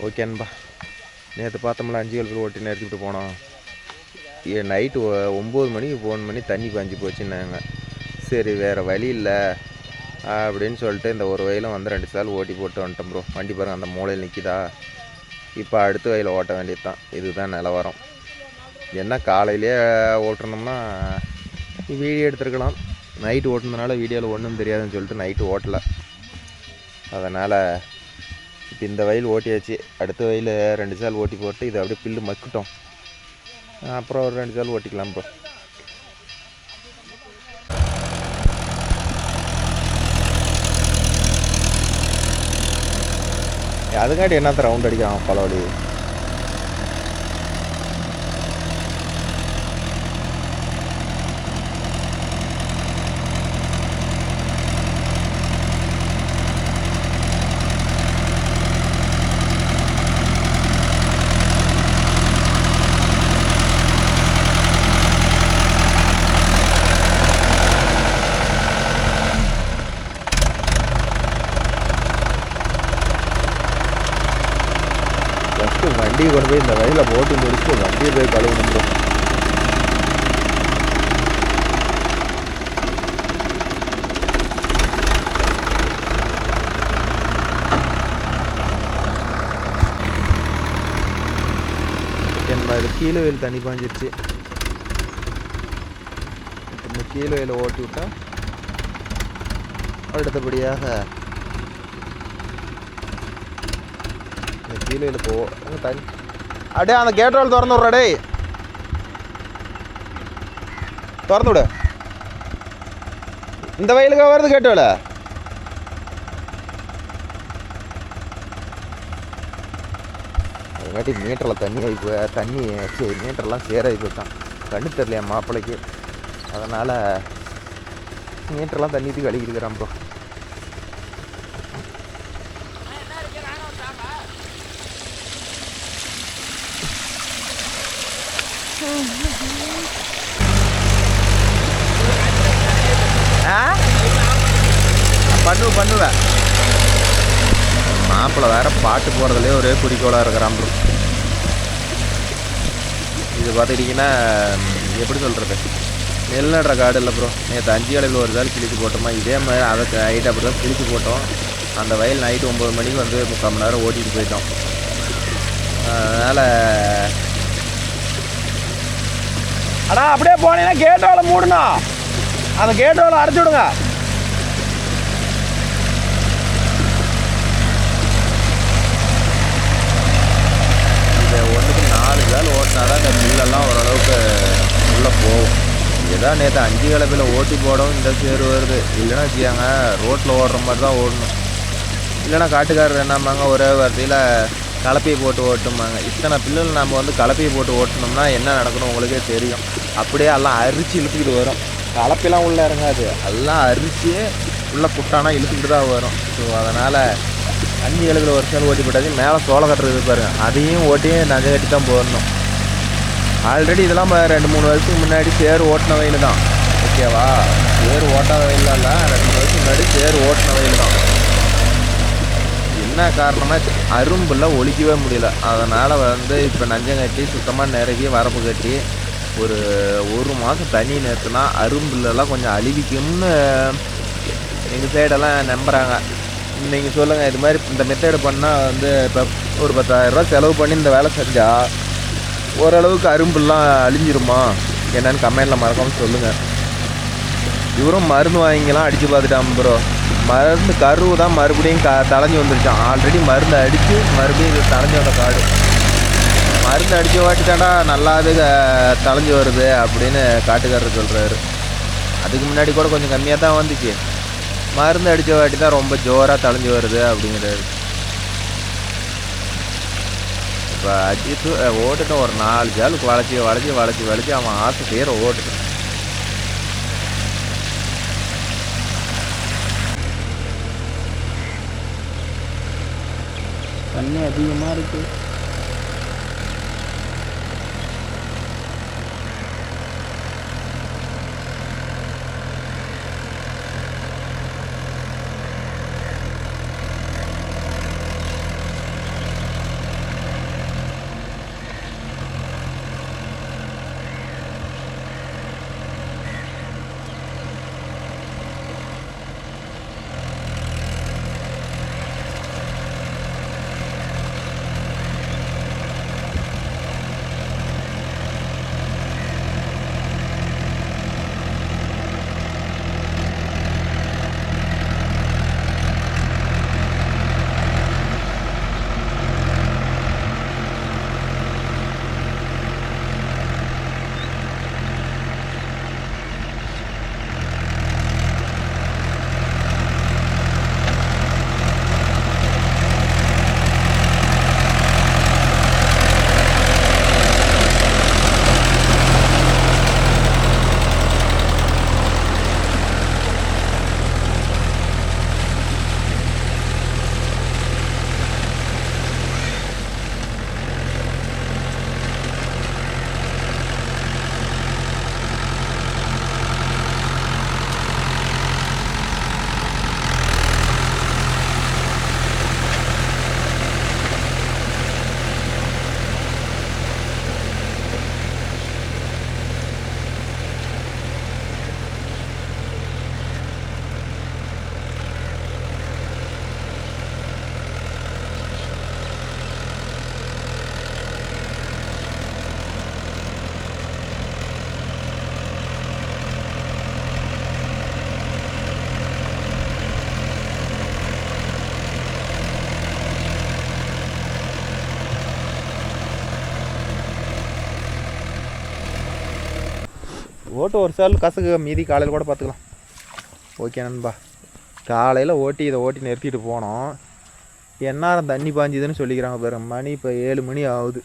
ஓகேன்பா. நேற்று பார்த்தோம்ல 5 கிலோ ஓட்டி நிறுத்திவிட்டு போனோம். நைட்டு 9 மணிக்கு ஃபோன் பண்ணி தண்ணி பாஞ்சு போச்சுன்னாங்க. சரி வேறு வழி இல்லை அப்படின்னு சொல்லிட்டு இந்த ஒரு வயலும் வந்து 2 சால் ஓட்டி போட்டு வந்துட்டோம் ப்ரோ. வண்டி பாருங்கள் அந்த மூலையில் நிற்கிதா. இப்போ அடுத்த வயலில் ஓட்ட வேண்டியது தான். இதுதான் நிலவரம். என்ன காலையிலே ஓட்டுறோம்னா வீடியோ எடுத்துருக்கலாம். நைட்டு ஓட்டுனதுனால வீடியோவில் ஒன்றும் தெரியாதுன்னு சொல்லிட்டு நைட்டு ஓட்டலை. அதனால் இப்போ இந்த வயல் ஓட்டியாச்சு. அடுத்த வயல் 2 சால் ஓட்டி போட்டு இதை அப்படியே பில்லு மக்கிட்டோம். அப்புறம் ஒரு 2 சால் ஓட்டிக்கலாம் ப்ரோ. அதுக்காட்டி என்னத்த ரவுண்ட் அடிக்கிறான் பலவழி. வண்டியை கொண்டு போய் இந்த வயலில் போட்டு முடிச்சுட்டு வண்டியை போய் கழுவணும் ப்ரோ. இது கீழே வயல் தண்ணி பாஞ்சிருச்சு. இந்த கீழே வயலை ஓட்டி விட்டா அடுத்தபடியாக கீழே போ தண்ணி அப்படியே அந்த கேட்டோல் திறந்து விட்றா. டே திறந்து விட. இந்த வயலுக்காக வருது கேட்டோல. அதுக்காட்டி மீட்டரில் தண்ணி ஆகி தண்ணி சரி மீட்டர்லாம் சேராகி போயிட்டான். கண்ணு தெரியலையா மாப்பிள்ளைக்கு. அதனால் மீட்டர்லாம் தண்ணிக்கு கழுகிருக்கிறான் ப்ரோ. பண்ணுவேன். மாப்பிள்ளை வேற பாட்டு போகிறதுலே ஒரே குறிக்கோளாக இருக்கிறான் ப்ரோ. இது பார்த்துக்கிட்டிங்கன்னா எப்படி சொல்கிறது, நெல் நடுற காடு இல்லை ப்ரோ. நேற்று 5 அளவில் ஒரு வேலை கிழிச்சு போட்டோமா, இதே மாதிரி அதை நைட்டு அப்படி தான் கிழிச்சு போட்டோம். அந்த வயல் நைட்டு 9 மணிக்கு வந்து 3/4 மணி நேரம் ஓட்டிகிட்டு போயிட்டோம். அதனால் ஆனால் அப்படியே போனீங்கன்னா கேட்டோவில் மூடணும். அந்த கேட்டோவில் அரைச்சி விடுங்க. இதை 1க்கு 4 வேலை ஓட்டினா தான் இந்த மில்லெல்லாம் ஓரளவுக்கு உள்ளே போகும். ஏதோ நேற்று 5 கிலோவில் ஓட்டி போடவும் இந்த சேரு வருது. இல்லைன்னா வச்சுக்காங்க ரோட்டில் ஓடுற மாதிரி தான் ஓடணும். இல்லைன்னா காட்டுக்காரர் என்னம்பாங்க ஒரே வார்த்தையில் கலப்பையை போட்டு ஓட்டுமாங்க. இத்தனை பில்லுகள் நம்ம வந்து கலப்பையை போட்டு ஓட்டினோம்னா என்ன நடக்கணும் உங்களுக்கே தெரியும். அப்படியே எல்லாம் அரிச்சு இழுத்துக்கிட்டு வரும். கலப்பையெல்லாம் உள்ளே இறங்காது, எல்லாம் அரிச்சு உள்ளே புட்டானா இழுத்துக்கிட்டு தான் வரும். ஸோ அதனால் 5 கிலோவில் ஒரு சால் ஓட்டி போட்டாச்சு. மேலே சோளை கட்டுறது பாருங்கள், அதையும் ஓட்டி நகை கட்டி தான் போடணும். ஆல்ரெடி இதெல்லாம் 2-3 வருஷத்துக்கு முன்னாடி சேர் ஓட்டின வயல் தான். ஓகேவா, சேர் ஓட்டாத வயல்லாம் 2-3 வருஷத்துக்கு முன்னாடி சேர் ஓட்டின வயல் தான். என்ன காரணம்னா அரும்புலாம் ஒழிக்கவே முடியல. அதனால் வந்து இப்போ நஞ்சம் கட்டி சுத்தமாக நிறவி வரப்பு கட்டி ஒரு மாதம் தண்ணி நிறுத்தினா அரும்புலெல்லாம் கொஞ்சம் அழிவிக்கும்னு எங்கள் சைடெல்லாம் நம்புகிறாங்க. நீங்கள் சொல்லுங்கள், இது மாதிரி இந்த மெத்தேடு பண்ணால் வந்து இப்போ ஒரு 10,000 செலவு பண்ணி இந்த வேலை செஞ்சால் ஓரளவுக்கு அரும்புலாம் அழிஞ்சிருமா என்னன்னு கமெண்டில் மறக்காமல் சொல்லுங்கள். இவரும் மருந்து வாங்கிலாம் அடித்து பார்த்துட்டான் ப்ரோ. மருந்து கருவு தான் மறுபடியும் தளைஞ்சி வந்துருச்சான். ஆல்ரெடி மருந்து அடித்து மறுபடியும் இது தளைஞ்சி வந்த காடு. மருந்து அடித்த வாட்டி தாண்டா நல்லாவே தளைஞ்சி வருது அப்படின்னு காட்டுக்காரர் சொல்கிறாரு. அதுக்கு முன்னாடி கூட கொஞ்சம் கம்மியாக தான் வந்துச்சு. மருந்து அடித்த வாட்டி தான் ரொம்ப ஜோராக தளைஞ்சி வருது அப்படிங்கிறாரு. இப்போ அஜித்து ஓட்டுட்டோம் ஒரு 4 ஜாலுக்கு வளைச்சி அவன் ஆசை பேர ஓட்டுட்டான். தண்ணி அதிகமாக இருக்குது. ஓட்டு ஒரு சால் கசக்கு, மீதி காலையில் கூட பார்த்துக்கலாம். ஓகே நண்பா, காலையில் இதை ஓட்டி நிறுத்திட்டு போனோம். எந்நேரம் தண்ணி பாஞ்சுதுன்னு சொல்லிக்கிறாங்க பாரு. மணி இப்போ 7 மணி ஆகுது.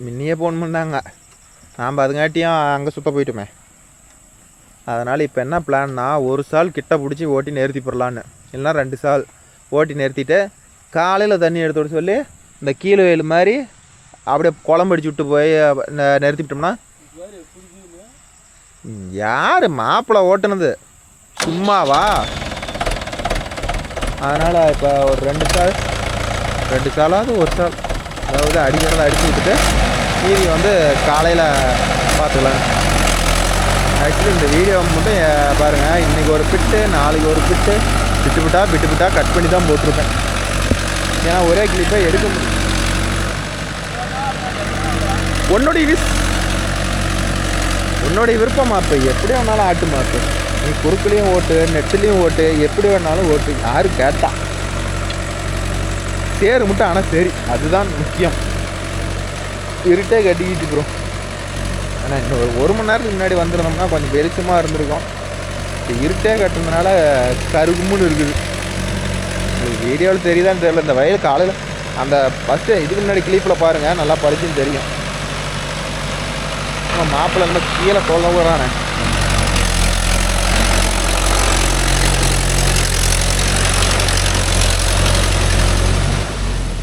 முன்னையே ஃபோன் பண்ணாங்க, நாம் அதுங்காட்டியும் அங்கே சுத்த போயிட்டோமே. அதனால் இப்போ என்ன பிளான்னா, ஒரு சால் கிட்ட பிடிச்சி ஓட்டி நிறுத்தி போடலான்னு, இல்லைனா 2 சால் ஓட்டி நிறுத்திட்டு காலையில் தண்ணி எடுத்து விட சொல்லி இந்த கீழே வெயில் மாதிரி அப்படியே குழம்பு அடிச்சு விட்டு போய் நிறுத்திவிட்டோம்னா. யார் மாப்பிள்ளை ஓட்டுனது சும்மாவா? அதனால் இப்போ ஒரு 2 சாலாவது ஒரு சால், அதாவது அடிக்கிறத அடிச்சு விட்டுட்டு மீதி வந்து காலையில் பார்த்துக்கலாம். ஆக்சுவலி இந்த வீடியோ மட்டும் பாருங்கள், இன்றைக்கி ஒரு பிட்டு, நாளைக்கு ஒரு பிட்டு, பிட்டு கட் பண்ணி தான் போட்டிருப்பேன். ஏன்னா ஒரே கிளிப்பை எடுக்க முடியும். உன்னுடைய விருப்பம் மாப்பு, எப்படி வேணாலும் ஆட்டு மாப்பு. நீ குறுக்குலேயும் ஓட்டு, நெட்டுலேயும் ஓட்டு, எப்படி வேணாலும் ஓட்டு. யாரு கேட்டா? சேரு மட்டும் ஆனால் சரி, அதுதான் முக்கியம். இருட்டே கட்டிக்கிட்டு ப்ரோ. ஆனால் இன்னும் 1 மணி நேரத்துக்கு முன்னாடி வந்துருந்தோம்னா கொஞ்சம் வெளிச்சமாக இருந்திருக்கும். இப்போ இருட்டே கட்டுறதுனால கருகும்னு இருக்குது. உங்களுக்கு வீடியோவில் தெரியுதான்னு தெரியல. இந்த வயல் காலையில் அந்த ஃபஸ்ட்டு இதுக்கு முன்னாடி கிளிப்பில் பாருங்கள், நல்லா பறிச்சுன்னு தெரியும். மாப்பிள்ளை நம்ம கீழே சொல்ல போகிறானே.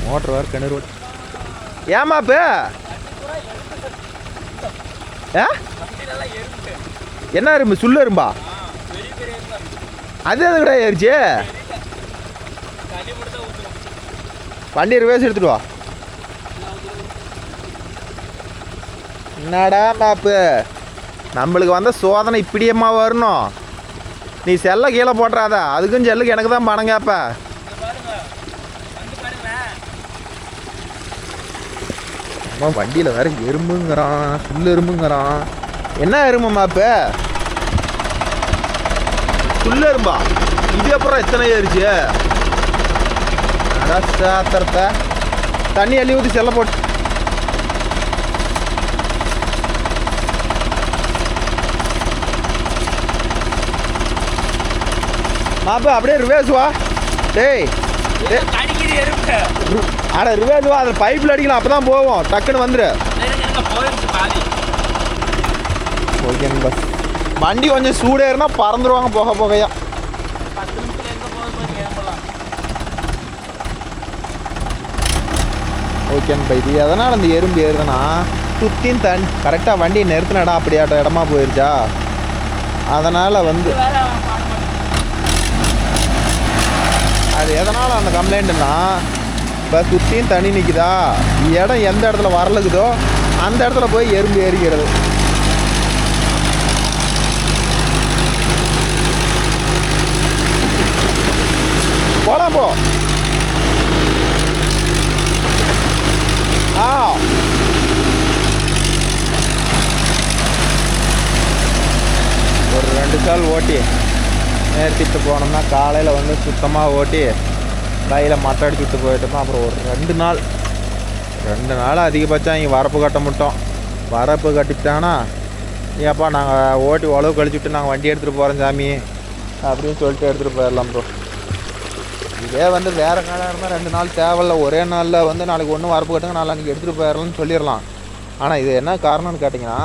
மோட்டர் வேறு கிணறு. ஏமாப்பு என்ன எறும்பு? சுள்ளு எறும்பா? அது எது கூட ஏறிச்சு? வண்டி ரிவேஸ் எடுத்துட்டு வா. என்னடா மாப்பு, நம்மளுக்கு வந்த சோதனை இப்படியம்மா வரணும். நீ செல்லை கீழே போட்டுறாத, அதுக்கும் செல்லுக்கு எனக்கு தான் பணம் கேப்ப. அம்மா வண்டியில் வேற எறும்புங்கிறான், சுள்ளு எறும்புங்கிறான். என்ன எறும்பு மாப்பு? சுள்ளு எறும்பா? இது அப்புறம் எத்தனை ஏறிச்சு? சாத்திரத்தை தண்ணி அள்ளி ஊற்றி செல்ல போட்டு. மாப்பு அப்படியே ரிவேஸ் வா. டேய் அட ரிவேஸ் வா, அதில் பைப்பில் அடிக்கலாம், அப்போ தான் போவோம். டக்குன்னு வந்துடு. Okay bus. வண்டி கொஞ்சம் சூடேறுனா பறந்துருவாங்க போக போகையா. ஓகேன்பா. இது எதனால் அந்த எறும்பு ஏறுதுன்னா, சுற்றியும் தண்ணி கரெக்டாக வண்டியை நிறுத்தினடா அப்படியாட்ட இடமா போயிருச்சா, அதனால் வந்து அது எதனால் அந்த கம்ப்ளைண்ட்டுன்னா, இப்போ சுற்றியும் தண்ணி நிற்குதா, இடம் எந்த இடத்துல வரலுக்குதோ அந்த இடத்துல போய் எறும்பு ஏறிக்கிறது. போலாம் போ. ஒரு 2 சால் ஓட்டி நிறுத்திட்டு போனோம்னா காலையில் வந்து சுத்தமாக ஓட்டி கையில் மட்டை அடிச்சு விட்டு போயிட்டோம்னா அப்புறம் ஒரு 2 நாள் அதிகபட்சம் இங்கே வரப்பு கட்ட முட்டோம். வரப்பு கட்டிட்டாங்கன்னா ஏப்பா நாங்கள் ஓட்டி உழவு கழிச்சுட்டு நாங்கள் வண்டி எடுத்துகிட்டு போகிறோம் சாமி அப்படின்னு சொல்லிட்டு எடுத்துகிட்டு போயிடலாம் ப்ரோ. இதே வந்து வேறு காலம் இருந்தால் 2 நாள் தேவையில்ல, ஒரே நாளில் வந்து நாளைக்கு ஒன்றும் வரப்பு கட்டுங்க, நாளைக்கு எடுத்துகிட்டு போயிடலாம்னு சொல்லிடலாம். ஆனால் இது என்ன காரணம்னு கேட்டிங்கன்னா,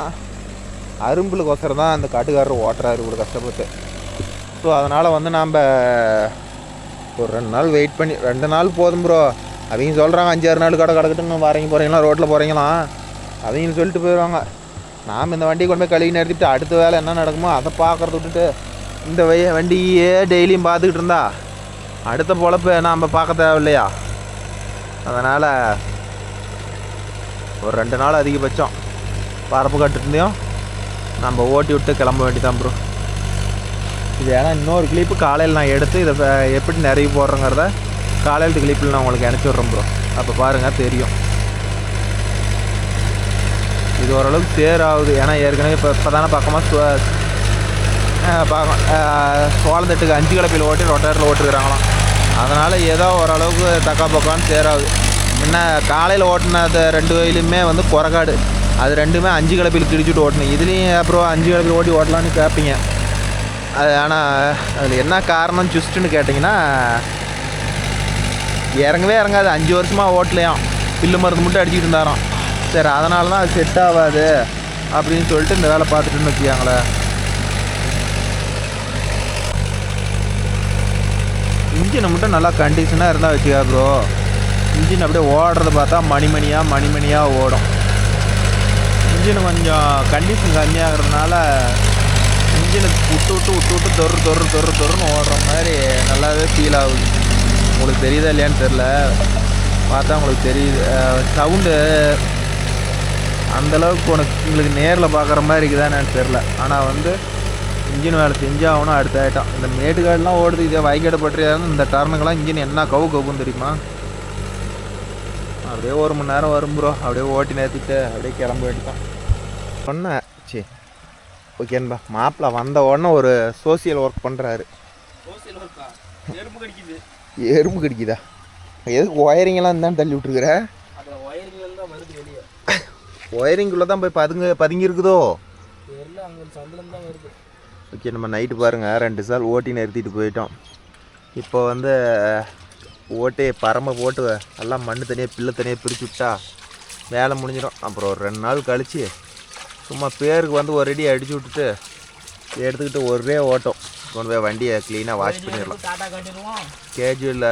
அரும்புலுக்கோசரம் தான் அந்த காட்டுக்காரர் ஓட்டுறாரு இவ்வளோ கஷ்டப்பட்டு. ஸோ அதனால் வந்து நாம் ஒரு 2 நாள் வெயிட் பண்ணி, 2 நாள் போதும் ப்ரோ. அவங்க சொல்கிறாங்க 5-6 நாள் கடை கிடக்கட்டுன்னு வரீங்க போகிறீங்களா, ரோட்டில் போகிறீங்களாம் அவங்க சொல்லிட்டு போயிடுவாங்க. நாம் இந்த வண்டியை கொண்டு போய் கழுவி நிறுத்திட்டு அடுத்த வேலை என்ன நடக்குமோ அதை பார்க்குறத விட்டுட்டு இந்த வண்டியே டெய்லியும் பார்த்துக்கிட்டு இருந்தா அடுத்த பொழப்பு நாம் பார்க்க தேவையில்லையா. அதனால் ஒரு 2 நாள் அதிகபட்சம் பரப்பு கட்டுருந்தையும் நம்ம ஓட்டி விட்டு கிளம்ப வேண்டிதான் ப்ரோ. இது ஏன்னா இன்னொரு கிளிப்பு காலையில் நான் எடுத்து இதை எப்படி நிறைய போடுறேங்கிறத காலையில் கிளிப்பில் நான் உங்களுக்கு அனுப்பிச்சி விட்றேன் ப்ரோ. அப்போ பாருங்கள் தெரியும். இது ஓரளவுக்கு சேர் ஆகுது. ஏன்னா ஏற்கனவே இப்போ தானே பக்கமாக சோளத்தட்டுக்கு 5 கலப்பையில் ஓட்டி ரொட்டேரில் ஓட்டுக்கிறாங்களாம். அதனால் ஏதோ ஓரளவுக்கு தக்கா பக்கான்னு சேராகுது. முன்ன காலையில் ஓட்டினது 2 வயலுமே வந்து குறக்காடு, அது ரெண்டுமே 5 கலப்பையில் கிடிச்சிட்டு ஓட்டணும். இதுலேயும் அப்புறம் 5 கலப்பையில் ஓட்டி ஓட்டலான்னு கேட்பீங்க. அது ஆனால் அதில் என்ன காரணம் ஜஸ்ட்டுன்னு கேட்டிங்கன்னா, இறங்கவே இறங்காது. 5 வருஷமாக ஓட்டலையாம், பில்லு மருந்து மட்டும் அடிச்சுட்டு இருந்தாராம். சரி, அதனால தான் அது செட் ஆகாது அப்படின்னு சொல்லிட்டு இந்த வேலை பார்த்துட்டுன்னு வச்சுக்காங்களேன். இன்ஜினை மட்டும் நல்லா கண்டிஷனாக இருந்தால் வச்சுக்கா ப்ரோ. இன்ஜின் அப்படியே ஓடுறத பார்த்தா மணிமணியாக ஓடும். இன்ஜின் கொஞ்சம் கண்டிஷன் கம்மியாகிறதுனால இன்ஜினை விட்டு தொருன்னு ஓடுற மாதிரி நல்லாவே ஃபீல் ஆகுது. உங்களுக்கு தெரியுதா இல்லையான்னு தெரில, பார்த்தா உங்களுக்கு தெரியுது. சவுண்டு அந்தளவுக்கு உங்களுக்கு நேரில் பார்க்குற மாதிரி இருக்குதான்னு தெரில. ஆனால் வந்து இன்ஜின் வேலை செஞ்சாகணும். அடுத்த ஆகிட்டோம் இந்த மேட்டுக்காடுலாம் ஓடுது. இதே வைக்கடை பற்றியாலும் இந்த டர்னுக்கெல்லாம் இன்ஜின் என்ன கவுன்னு தெரியுமா. அப்படியே 1 மணி நேரம் வரும் ப்ரோ. அப்படியே ஓட்டி நிறுத்திட்டு அப்படியே கிளம்ப வேண்டிதான் சொன்னேன். சரி, ஓகேன்பா. மாப்பிள்ளை வந்த உடனே ஒரு சோசியல் ஒர்க் பண்ணுறாரு. எறும்பு கடிக்குதா? எதுக்கு ஒயரிங்கெல்லாம் இருந்தான்னு தள்ளி விட்டுருக்குற? ஒயரிங்குள்ளே தான் போய் பதுங்கி இருக்குதோ? ஓகே, நம்ம நைட்டு பாருங்கள் 2 சால் ஓட்டி நிறுத்திட்டு போயிட்டோம். இப்போ வந்து ஓட்டி பரம்பை போட்டு எல்லாம் மண் தனியாக பில்லு தனியாக பிரித்து விட்டா வேலை முடிஞ்சிடும். அப்புறம் ஒரு 2 நாள் கழித்து சும்மா பேருக்கு வந்து ஒரு அடி அடித்து விட்டுட்டு எடுத்துக்கிட்டு ஒரே ஓட்டம் கொண்டு போய் வண்டியை க்ளீனாக வாஷ் பண்ணிடலாம். கேஜுவலில்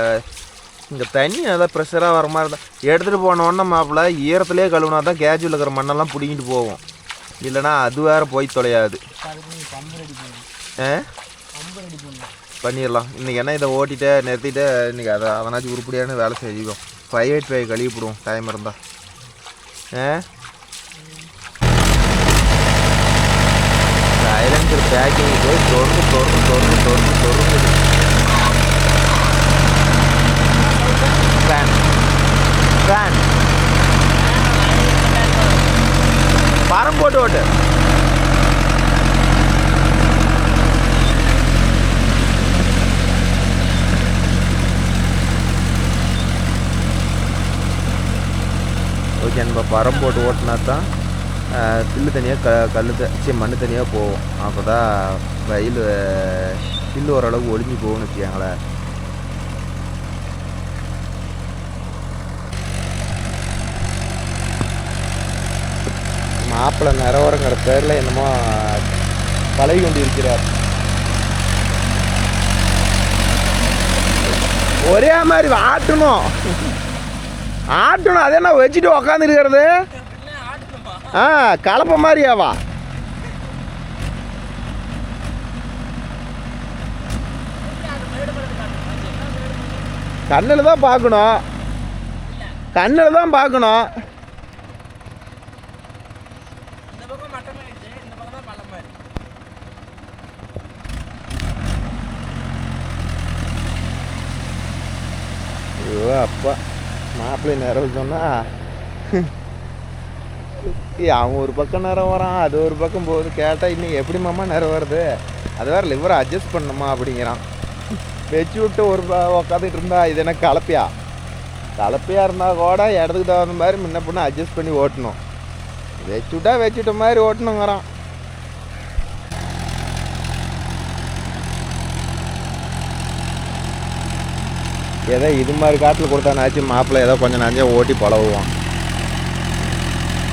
இங்கே தண்ணி நல்லா ப்ரெஷராக வர மாதிரி தான் எடுத்துகிட்டு போனோன்னா மாப்பிள்ள ஈரத்துலேயே கழுவுனா தான் கேஜுவலில் இருக்கிற மண்ணெல்லாம் பிடிங்கிட்டு போவோம். இல்லைனா அது வேறு போய் தொலையாது. பண்ணிடலாம் இன்றைக்கி. என்ன இதை ஓட்டிகிட்டு நிறுத்திட்டு இன்றைக்கி அதனாச்சும் உருப்படியான வேலை செய்வோம். 585 கழுவி போடுவோம் டைம் இருந்தால். சைலன்சர் பேக்கிங் போய் தொடர்ந்து ஃபேன் பரம் போட்டு ஓட்டு. ஓகே, நம்ம பரம் போட்டு ஓட்டினா தான் பில்லு தனியாக மண் தனியாக போகும். அப்போ தான் வயல் பில்லு ஓரளவுக்கு ஒளிஞ்சு போகும்னு வச்சுக்காங்களேன். மாப்பிள்ளை நிறவரங்கிற பேரில் என்னமோ பழகி கொண்டு இருக்கிறார். ஒரே மாதிரி ஆட்டணும். அது என்ன வச்சுட்டு உக்காந்துருக்கிறது? கலப்ப மாதிரியாவா? கண்ணில் தான் பார்க்கணும். ஐயோ அப்பா, மாப்பிள்ளை நேரம் சொன்னால் அவன் ஒரு பக்கம் நேரம் வரான், அது ஒரு பக்கம் போகுது. கேட்டால் இன்னும் எப்படி மாமா நேரம் வருது, அது வேறு லிவரை அட்ஜஸ்ட் பண்ணணுமா அப்படிங்கிறான். வச்சு விட்டு ஒரு உக்காந்துட்டு இருந்தா இது என்ன கலப்பையாக இருந்தால் கூட இடத்துக்கு தகுந்த மாதிரி முன்ன பொண்ணு அட்ஜஸ்ட் பண்ணி ஓட்டணும். வச்சுட்ட மாதிரி ஓட்டணுங்கிறான். ஏதோ இது மாதிரி காட்டில் கொடுத்தானாச்சு மாப்பிள்ளை ஏதோ கொஞ்சம் நஞ்சம் ஓட்டி பழகுவான்.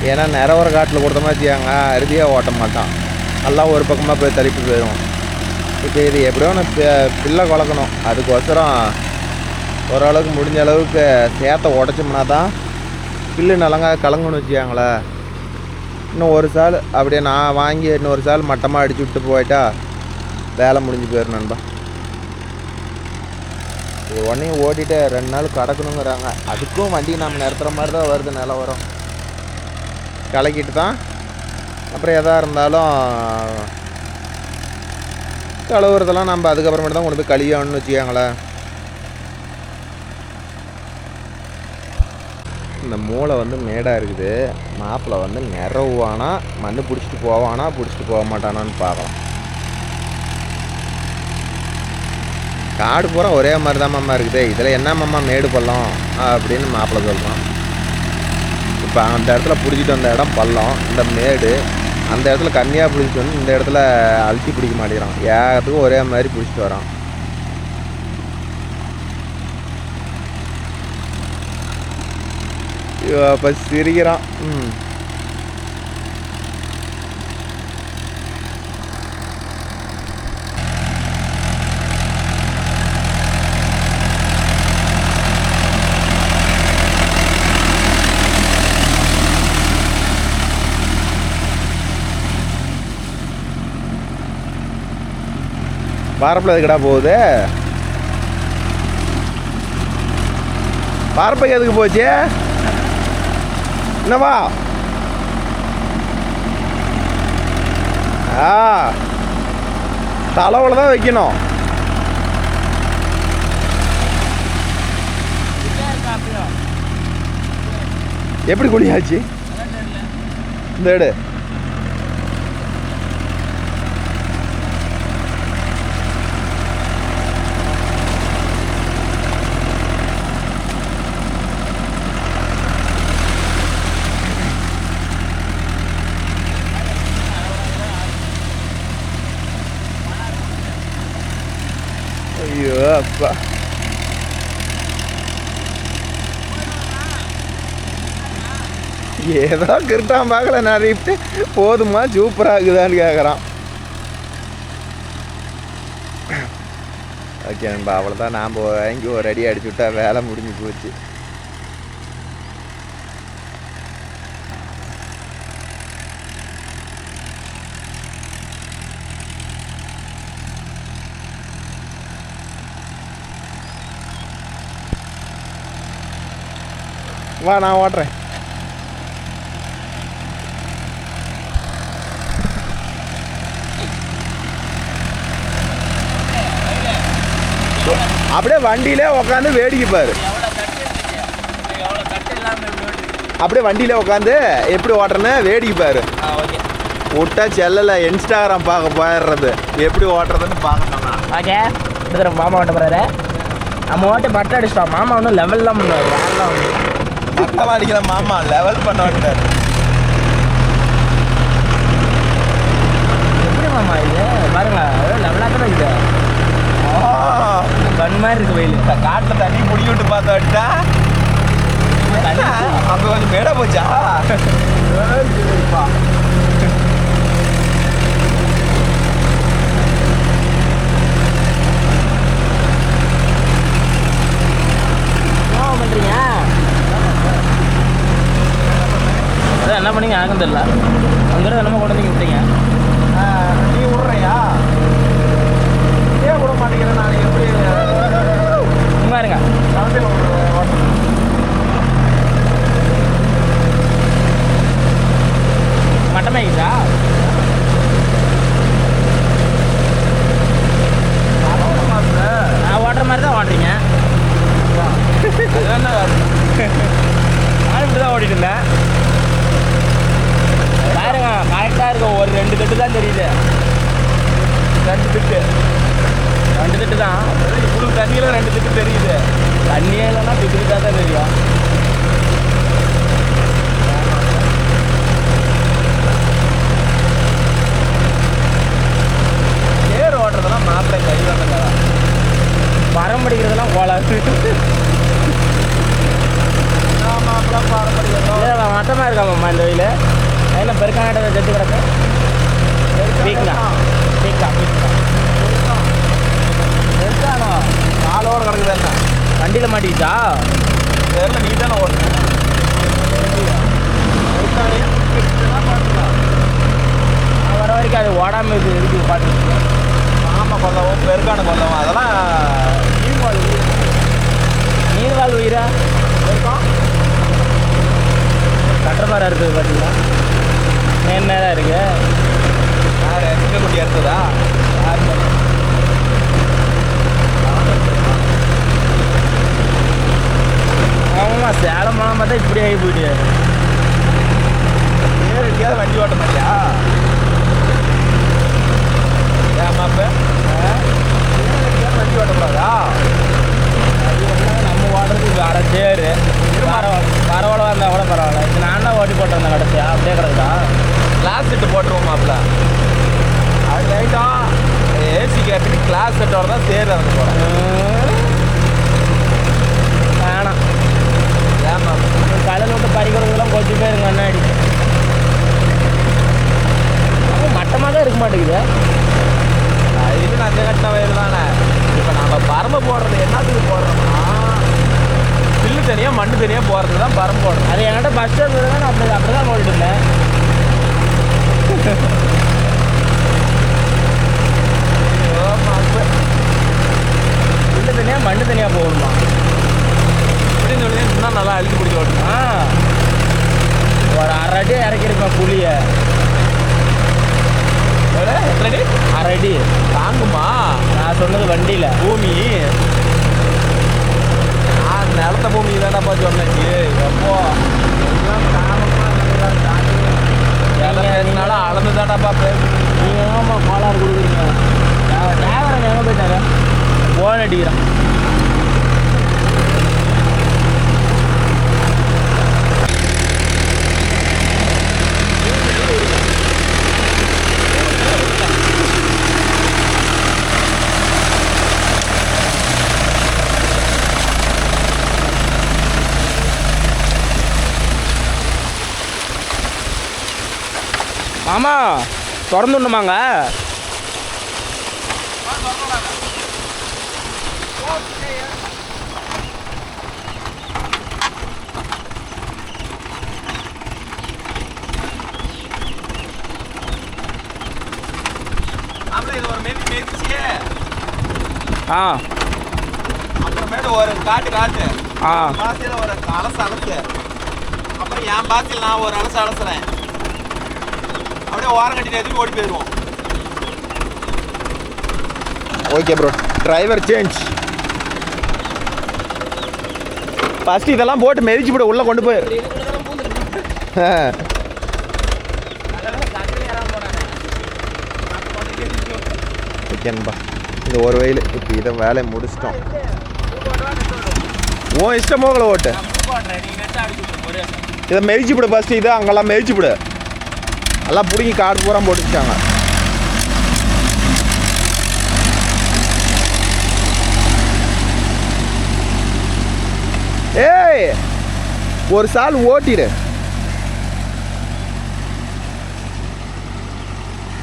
ஏன்னா நிறவர காட்டில் கொடுத்த மாதிரி வச்சுக்காங்க அறுதியாக ஓட்ட மாட்டான். எல்லாம் ஒரு பக்கமாக போய் தள்ளிட்டு போயிடும். இப்போ இது எப்படியோ பிள்ளை குழக்கணும். அதுக்கோசரம் ஓரளவுக்கு முடிஞ்ச அளவுக்கு சேத்தை உடச்சோம்னா தான் பில்லு நலங்க கலங்கணும்னு வச்சுக்காங்களே. இன்னும் ஒரு சால் அப்படியே நான் வாங்கி இன்னொரு சால் மட்டமாக அடிச்சு விட்டு போயிட்டா வேலை முடிஞ்சு போயிடும் நண்பா. இது உடனே ஓட்டிகிட்டு 2 நாள் கடக்கணுங்கிறாங்க. அதுக்கும் வண்டி நம்ம நிறுத்துற மாதிரி தான் வருது நிலவரம். கலக்கிட்டு தான் அப்புறம் எதாக இருந்தாலும் கழுவுறதெல்லாம் நம்ம அதுக்கப்புறமேட்டு தான் கொண்டு போய் கழுவியாகணும்னு வச்சுக்காங்களேன். இந்த மூளை வந்து மேடாக இருக்குது. மாப்பிள்ளை வந்து நிறவுவானா, மண் பிடிச்சிட்டு போவானா, பிடிச்சிட்டு போக மாட்டானான்னு பார்க்கலாம். காடு பூரா ஒரே மாதிரி தான் மாமா இருக்குது. இதில் என்ன மாமா மேடு பள்ளம் அப்படின்னு மாப்பிள்ளை சொல்கிறான். இப்போ அந்த இடத்துல பிடிச்சிட்டு வந்த இடம் பள்ளம், இந்த மேடு, அந்த இடத்துல கம்மியாக பிடிச்சிட்டு வந்து இந்த இடத்துல அழுத்தி பிடிக்க மாட்டேங்கிறான். ஏகத்துக்கும் ஒரே மாதிரி பிடிச்சிட்டு வரான். அப்போ சிரிக்கிறான். பாரப்பில் எதுக்கடா போகுது? பாரப்பைக்கு எதுக்கு போச்சு? என்னவா? தலைவில் தான் வைக்கணும். எப்படி குழியாச்சு? இந்த எடு. ஐயோ அப்பா, ஏதோ கிருட்டான் பார்க்கல நிறையிட்டு போதுமா சூப்பராக இருக்குதான்னு கேட்குறான். ஓகே நண்பா, அவ்வளோதான். நாம் வாங்கி ஒரு அடி அடிச்சு விட்டா வேலை முடிஞ்சு போச்சு. வா, நான் ஓட்டுறேன். அப்படியே வண்டியிலே உட்காந்து வேடிக்கை பாரு. அப்படியே வண்டியில உட்காந்து எப்படி ஓட்டுறேன்னு வேடிக்கை பாரு. விட்டா செல்லல இன்ஸ்டாகிராம் பார்க்க போயிடுறது, எப்படி ஓட்டுறதுன்னு பார்க்கணும். ஓகே, மாமா ஓட்ட போறாரு. நம்ம ஓட்ட பட்டை அடிச்சிட்டோம். மாமா ஒன்றும் லெவல்லாம் பண்ணுவார். வேறெல்லாம் வந்து பட்டம் அடிக்கல, மாமா லெவல் பண்ண விட்டார். எப்படி மாமா இது பாருங்க, லெவலாக தான் இது. கண் மாதிரி இருக்கு வெயில். காட்டில் தண்ணி முடிய விட்டு பார்த்து விட்டா அப்போ கொஞ்சம் மேடா போச்சா? பண்றீங்க அதான் என்ன பண்ணீங்க? ஆகும் தெரியல. அங்கிட்ட என்னமோ கொண்டு வந்து விட்டீங்க. நீ விட்றியா? ஏன் விட மாட்டேங்கிறேன் நான்? எப்படி சும்மா இருங்க. மட்டமே ஆகிட்டா? நான் ஓட்டுற மாதிரி தான் ஓட்டுறீங்க. நான் இப்படி தான் ஓட்டிட்டு இருந்தேன். பாருங்க, கரெக்டாக இருக்கும். ஒரு 2 தட்டு தான் தெரியுது. 2 தட்டு தான். இவ்வளோ தண்ணியில் 2 தட்டு தெரியுது. தண்ணியே இல்லைன்னா பிடிக்கிட்டா தான் தெரியும். ஏர் ஓட்டுறதெல்லாம் மாப்பிள்ளை கை வந்தங்க. மரம் படிக்கிறதெல்லாம் கோலாது. மட்டமாக இருக்காமம்மா இந்த வெயில். அதில் பெருக்கான செத்து கிடக்கு. பெருக்கானோ நாளோட கிடக்குது. என்ன வண்டியில் மாட்டிக்கிச்சா? தெரியல, நீ தானே ஓட்டுறேன். வர வரைக்கும் அது ஓடாமல் இருக்கு பாட்டு. ஆமாம், கொல்லவும் பெருக்கான கொல்லவும் அதெல்லாம் நீர்வாழ் உயிரா இருக்கும். கட்டுறமாரி இருக்குது பார்த்தீங்களா? நேரம் இருக்கு. யார் எங்கே குட்டி எடுத்ததா? ஆமாம்மா, சேலம் போனால் பார்த்தா இப்படி ஆகி போயிட்டு. நேரம் எங்கேயாவது வண்டி ஓட்ட மாட்டியா? ஏமாப்ப வண்டி ஓட்டக்கூடாதா? அது எல்லாம் நம்ம ஓடுறதுக்கு வேற சேரு. பரவாயில்ல இருந்தால் கூட பரவாயில்ல. இது நான் ஓட்டி போட்டிருந்தேன் கடைசியா அப்படியே கிடக்குதா? கிளாஸ் செட்டு போட்டுருவோம் மாப்பிள்ள. அது ரைட்டாக ஏசி கேட்டு கிளாஸ் செட்டோட தான் சேர் இறங்க போகிறேன். வேணாம். ஏமா கடையில் விட்டு பறிக்கிறதுலாம் கொஞ்சம் போயிருங்க அண்ணாடி. மட்டமாக தான் இருக்க மாட்டேங்குது. இது நான் கட்டின வயல் தானே. இப்போ நம்ம பரம்பு போடுறது என்னத்துக்கு போடுறோம்னா பில்லு தனியாக மண்ணு தனியாக போடுறது தான் பரம்பு போடுறோம். அது என்கிட்ட பஸ் இருந்தது நான் அப்படி தான் போட்டுட்டு இருந்தேன். பில்லு தனியாக மண்ணு தனியாக போகணுமா அப்படின்னு சொல்லி இன்னும் நல்லா அழுத்தி பிடிச்சி ஓட்டணும். ஒரு 1/2 அடி இறக்கிருப்பேன் புளியை. எத்தனை அடி? 1/2 அடி தாங்குமா? நான் சொன்னது வண்டியில். பூமி நிலத்த பூமி தானப்பா சொன்னேன். எப்போ எல்லாம் அளந்து தானப்பா பேசு. நீங்கள் ஏமா கோளாறு கொடுக்குறீங்க? டிரைவரன் எங்கே போயிட்டாரு? ஃபோன் அடிக்கிறான். மாமா திறந்துடணுமாங்க? இது ஒரு மெதிச்சு அப்புறமேட்டு ஒரு காட்டு பாசியில் ஒரு அலசு. அப்புறம் என் பாசியில் நான் ஒரு அலசுறேன். அப்படியே ஓரம் கட்டிட்டு எதுவும் ஓடி போயிடுவோம். Okay bro, driver change. First இதெல்லாம் போட்டு மெதிச்சு போட்டு உள்ளே கொண்டு போய். ஓகேன்பா, இந்த ஒரு வயல் இப்போ இதை வேலையை முடிச்சிட்டோம். ஓ இஷ்டம் போகல ஓட்டு. இதை மெதிச்சு விடு ஃபஸ்ட்டு. இதை அங்கெல்லாம் மெதிச்சு விடு. எல்லாம் பிடிங்கி காடு பூரா போட்டுச்சாங்க. ஏய் ஒரு சால் ஓட்டிடு.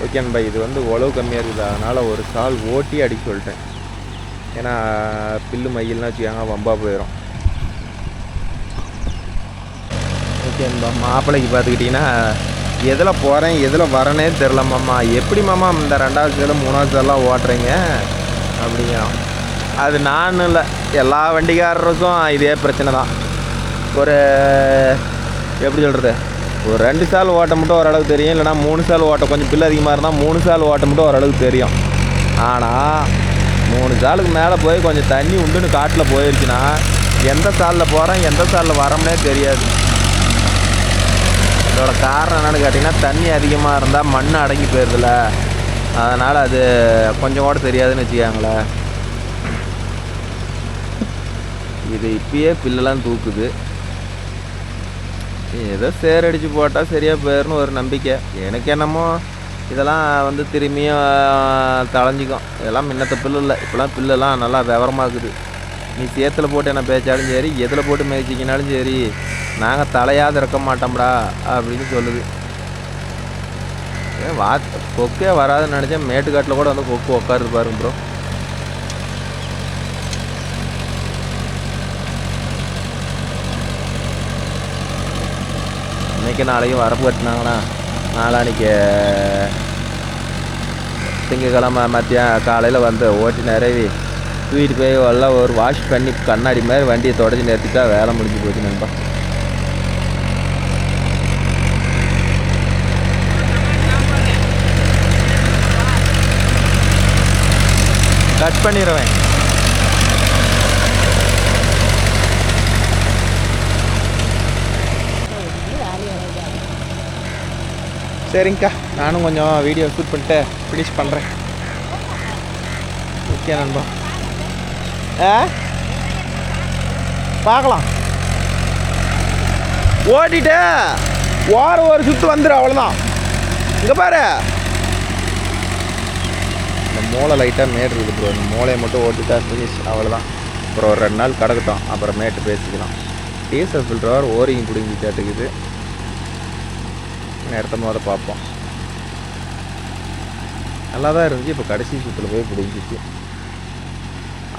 ஓகேன்பா, இது வந்து உழவு கம்மியாக இருக்குது, அதனால் ஒரு சால் ஓட்டி அடிக்க சொல்லிட்டேன். ஏன்னா பில்லு மயில்னா வச்சுக்காங்க வம்பா போயிடும். ஓகேன்பா, மாப்பிள்ளைக்கு பார்த்துக்கிட்டிங்கன்னா எதில் போகிறேன் எதில் வரேனே தெரில மாமா. எப்படி மாமா இந்த 2வது சேல் 3வது சேலாம் ஓட்டுறீங்க அப்படிங்கிறான். அது நான் இல்லை, எல்லா வண்டிக்காரருக்கும் இதே பிரச்சனை தான். ஒரு எப்படி சொல்கிறது, ஒரு 2 சால் ஓட்ட மட்டும் ஓரளவுக்கு தெரியும். இல்லைனா 3 சால் ஓட்ட கொஞ்சம் பில்லு அதிகமாக இருந்தால் 3 சால் ஓட்ட மட்டும் ஓரளவுக்கு தெரியும். ஆனால் 3 சாலுக்கு மேலே போய் கொஞ்சம் தண்ணி உண்டுன்னு காட்டில் போயிடுச்சுன்னா எந்த சாலில் போகிறேன் எந்த சாலில் வரோம்னே தெரியாது. இதோட காரணம் என்னென்னு கேட்டிங்கன்னா, தண்ணி அதிகமாக இருந்தால் மண் அடங்கி போயிடுதுல, அதனால் அது கொஞ்சம் கூட தெரியாதுன்னு வச்சுக்காங்களேன். இது இப்பயே பில்லெல்லாம் தூக்குது. ஏதோ சேர் அடித்து போட்டால் சரியாக போயிடும்னு ஒரு நம்பிக்கை. எனக்கு என்னமோ இதெல்லாம் வந்து திரும்பியும் தளைஞ்சிக்கும். இதெல்லாம் முன்னத்த பில்லு இல்லை, இப்போலாம் பில்லெல்லாம் நல்லா விவரமாக்குது. நீ சேத்துல போட்டு என்ன பேச்சாலும் சரி, எதில் போட்டு மேய்ச்சிக்கினாலும் சரி, நாங்கள் தலையாவது இருக்க மாட்டோம்டா அப்படின்னு சொல்லுது. கொக்கே வராதுன்னு நினச்சேன். மேட்டுக்காட்டில் கூட வந்து கொக்கு உட்காருது பாருங்க ப்ரோ. இன்றைக்கி நாளைக்கும் வரப்பு கட்டினாங்கன்னா நாளானிக்கு திங்கக்கிழமை மத்தியம் காலையில் வந்து ஓட்டி நிறைவி தூக்கிட்டு போய் எல்லாம் ஒரு வாஷ் பண்ணி கண்ணாடி மாதிரி வண்டியை தொடச்சி நிறுத்திட்டா வேலை முடிஞ்சு போச்சு நண்பா. கட் பண்ணிடுவேன். சரிங்கக்கா, நானும் கொஞ்சம் வீடியோ ஷூட் பண்ணிட்டு ஃபினிஷ் பண்ணுறேன். ஓகே நண்பா, பார்க்கலாம். ஓட்டிட்டு ஓர ஒரு சுற்று வந்துடும், அவ்வளோதான். இங்கே பாரு, இந்த மூளை லைட்டாக மேடு இருக்குது ப்ரோ. இந்த மூளையை மட்டும் ஓட்டிட்டா ஃபினிஷ், அவ்வளோதான். அப்புறம் ஒரு 2 நாள் கிடக்கட்டும், அப்புறம் மேட்டு பேசிக்கலாம். டீசல் ஃபில்டர் ஓரிங் பிடிங்கி கேட்டுக்குது. நேரத்தை போத பார்ப்போம். நல்லா தான் இருந்துச்சு. இப்போ கடைசி சுற்றில் போய் பிடிங்கிச்சு.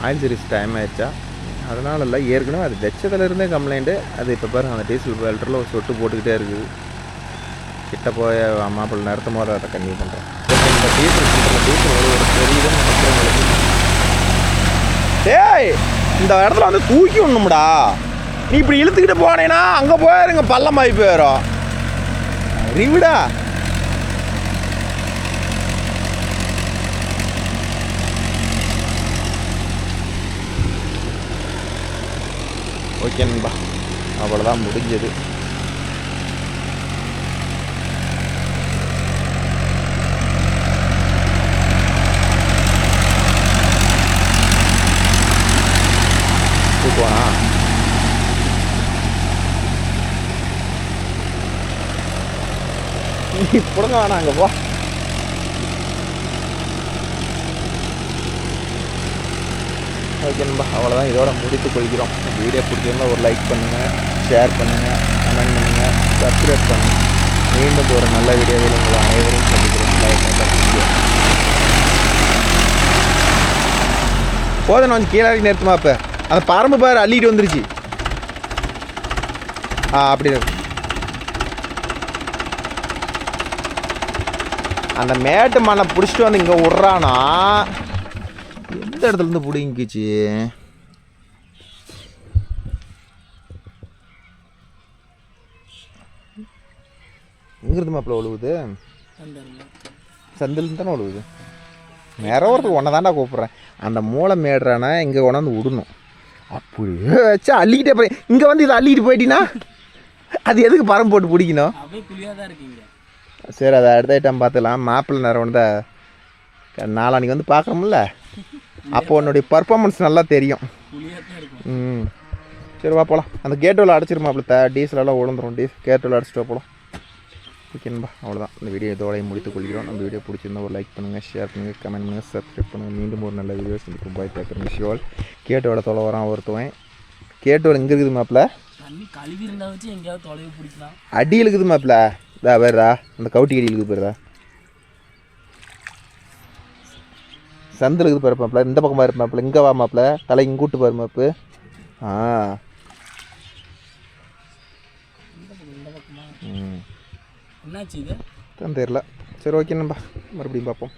ஆயில் சீரிஸ் டைம் ஆயிடுச்சா அதனால இல்லை, ஏற்கனவே அது வெச்சதுலேருந்தே கம்ப்ளைண்ட்டு. அது இப்போ பாருங்கள் அந்த டீசல் ஃபில்டரில் ஒரு சொட்டு போட்டுக்கிட்டே இருக்குது. கிட்ட போய் மாப்பிள்ளை நேரத்தும் போது அதை கன்னியூ பண்ணுறேன். இந்த டீசல் ஃபில்டரில் ஒரு பெரியதுன்னு நினைக்கிறவங்களுக்கு, டேய் இந்த இடத்துல வந்து தூக்கி விடணும்டா. நீ இப்படி இழுத்துக்கிட்டு போனேன்னா அங்கே போயிருங்க பள்ளமாகி போயிடும். அறிவிடா. ஓகே நண்பா, அவ்வளோதான் முடிஞ்சது. போனா இப்படிங்க வேணாம், அங்கே போ. ஓகே நண்பா, அவ்வளோதான். இதோட முடித்துக் கொள்கிறோம். வீடியோ பிடிச்சிருந்தா ஒரு லைக் பண்ணுங்கள், ஷேர் பண்ணுங்கள், கமெண்ட் பண்ணுங்கள், சப்ஸ்கிரைப் பண்ணுங்கள். மீண்டும் ஒரு நல்ல வீடியோவில் உங்களை அனைவரும் சந்திக்கிறோம். போதும், நான் கொஞ்சம் கீழே நிறுத்துமா. இப்போ அந்த பரம்பு பாரு அள்ளிட்டு வந்துருச்சு. அப்படி அந்த மேட்டு மண்ணை பிடிச்சிட்டு வந்து இங்கே விட்றானா. எந்த இடத்துலேருந்து பிடிங்கிச்சு? எங்கிருந்து மாப்பிள்ள ஒழுகுது? சந்திலிருந்து தானே ஒழுகுது. நிறவரத்துக்கு ஒன்றை தாண்டா கூப்பிட்றேன். அந்த மூளை மேடுறானா இங்கே கொண்டாந்து விடணும். அப்படியே வச்சா அள்ளிக்கிட்டே போய் இங்கே வந்து இதை அள்ளிக்கிட்டு போயிட்டீங்கன்னா அது எதுக்கு பரம் போட்டு பிடிக்கணும்? சரி, அதை அடுத்த ஐட்டம் பார்த்துக்கலாம். மாப்பிள்ளை நேரம் வந்து நாளானிக்கு வந்து பார்க்குறோம்ல, அப்போ உன்னுடைய பர்ஃபார்மன்ஸ் நல்லா தெரியும். சரி வா போகலாம். அந்த கேட்டோவில் அடைச்சிரு மாப்பிள்ள, டீசலெல்லாம் உழந்துடும். கேட்டோவில் அடைச்சிட்டு போகலாம். ஓகேன்பா, அவ்வளோதான். இந்த வீடியோ இதோடையும் முடித்துக் கொள்கிறோம். நம்ம வீடியோ பிடிச்சிருந்தா ஒரு லைக் பண்ணுங்கள், ஷேர் பண்ணுங்கள், கமெண்ட் பண்ணுங்கள், சப்ஸ்கிரைப் பண்ணுங்கள். மீண்டும் ஒரு நல்ல வீடியோஸ் இருக்கும். பாய், டேக்கர் மிஷுவல். கேட்டோட தொலை வரான் ஒருத்துவேன். கேட்டோட எங்கே இருக்குது மாப்பிள்ள? அடி இருக்குது மாப்பிள்ள. இதா வேறா அந்த கவுட்டி அடி இருக்குது பேருதா. சந்தில் இருக்குது பாரு மாப்பிள்ள. இந்த பக்கமாக இருப்ப மாப்பிள்ள. இங்கே வா மாப்பிள்ள, தலை இங்கே கூட்டு பாரு மாப்பு. என்னாச்சு இது? தெரியல. சரி ஓகே நண்பா, மறுபடியும் பார்ப்போம்.